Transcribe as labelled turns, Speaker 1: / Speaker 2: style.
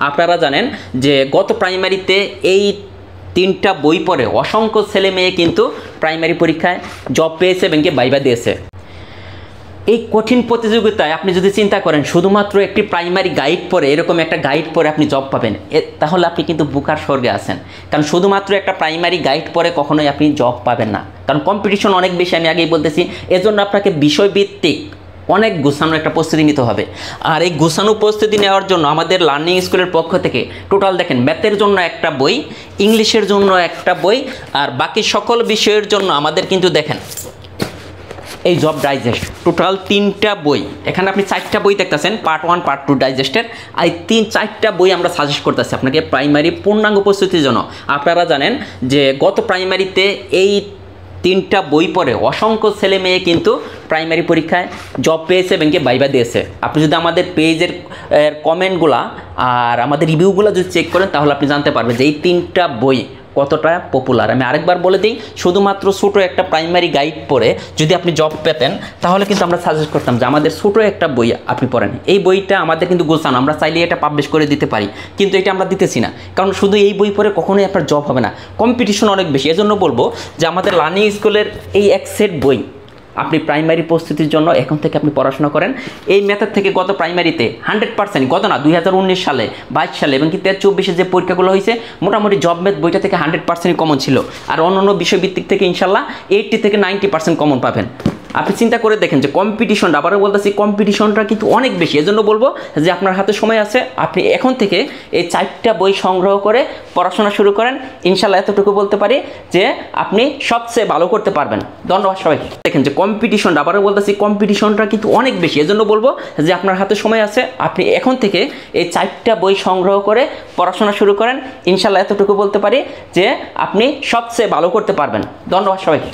Speaker 1: আপনারা জানেন যে গত প্রাইমারিতে এই তিনটা বই পড়ে অসংখ্য ছেলে মেয়ে কিন্তু প্রাইমারি পরীক্ষায় জব পেয়েছে এবং ভাইভা দিয়েছে। এই কঠিন প্রতিযোগিতায় আপনি যদি চিন্তা করেন শুধুমাত্র একটি প্রাইমারি গাইড পড়ে, এরকম একটা গাইড পড়ে আপনি জব পাবেন, তাহলে আপনি কিন্তু বুকার স্বর্গে আছেন। কারণ শুধুমাত্র একটা প্রাইমারি গাইড পড়ে কখনোই আপনি জব পাবেন না, কারণ কম্পিটিশন অনেক বেশি, আমি আগেই বলতেছি। এজন্য আপনাকে বিষয়ভিত্তিক অনেক গোছানো একটা প্রস্তুতি নিতে হবে। আর এই গোছানো প্রস্তুতি নেওয়ার জন্য আমাদের লার্নিং স্কুলের পক্ষ থেকে টোটাল দেখেন, ম্যাথের জন্য একটা বই, ইংলিশের জন্য একটা বই, আর বাকি সকল বিষয়ের জন্য আমাদের কিন্তু দেখেন এই জব ডাইজেস্ট টোটাল 3টা বই। এখানে আপনি 4টা বই দেখতেছেন, পার্ট 1 পার্ট 2 ডাইজেস্টের। আর 4টা বই আমরা সাজেস্ট করতেছি আপনাকে প্রাইমারি পূর্ণাঙ্গ প্রস্তুতির জন্য। আপনারা জানেন যে গত প্রাইমারিতে এই 3টা বই পড়ে অসংখ্য ছেলে মেয়ে কিন্তু প্রাইমারি পরীক্ষায় জব পেয়েছে এবং ভাইভা দিয়েছে। আপনি যদি আমাদের পেজের কমেন্টগুলা আর আমাদের রিভিউগুলো যদি চেক করেন তাহলে আপনি জানতে পারবেন যে এই 3টা বই কতটা পপুলার। আমি আরেকবার বলে দিই, শুধুমাত্র ছোটো একটা প্রাইমারি গাইড পড়ে যদি আপনি জব পেতেন তাহলে কিন্তু আমরা সাজেস্ট করতাম যে আমাদের ছোটো একটা বই আপনি পড়েন। এই বইটা আমাদের কিন্তু গোছানো, আমরা চাইলে এটা পাবলিশ করে দিতে পারি, কিন্তু এটা আমরা দিতেছি না, কারণ শুধু এই বই পড়ে কখনোই আপনার জব হবে না, কম্পিটিশন অনেক বেশি। এজন্য বলবো যে আমাদের লার্নিং স্কুলের এই এক সেট বই আপনি প্রাইমারি প্রস্তুতির জন্য এখন থেকে আপনি পড়াশোনা করেন। এই মেথড থেকে গত প্রাইমারিতে 100%, গত না 2019 সালে 22 সালে এবং কি 23-24 যে পরীক্ষাগুলো হয়েছে মোটামুটি জব ম্যাথ বইটা থেকে 100% কমন ছিল। আর অন্যান্য বিষয়ভিত্তিক থেকে ইনশাল্লাহ 80 থেকে 90% কমন পাবেন। আপনি চিন্তা করে দেখেন যে কম্পিটিশনটা, আবারও বলতেছি, কম্পিটিশনটা কিন্তু অনেক বেশি। এজন্য বলবো যে আপনার হাতে সময় আছে, আপনি এখন থেকে এই 4টা বই সংগ্রহ করে পড়াশোনা শুরু করেন। ইনশাল্লাহ এতটুকু বলতে পারি যে আপনি সবচেয়ে ভালো করতে পারবেন। ধন্যবাদ সবাইকে। দেখেন যে কম্পিটিশনটা, আবারও বলতেছি, কম্পিটিশনটা কিন্তু অনেক বেশি। এজন্য বলবো যে আপনার হাতে সময় আছে, আপনি এখন থেকে এই 4টা বই সংগ্রহ করে পড়াশোনা শুরু করেন। ইনশাল্লাহ এতটুকু বলতে পারি যে আপনি সবচেয়ে ভালো করতে পারবেন। ধন্যবাদ সবাইকে।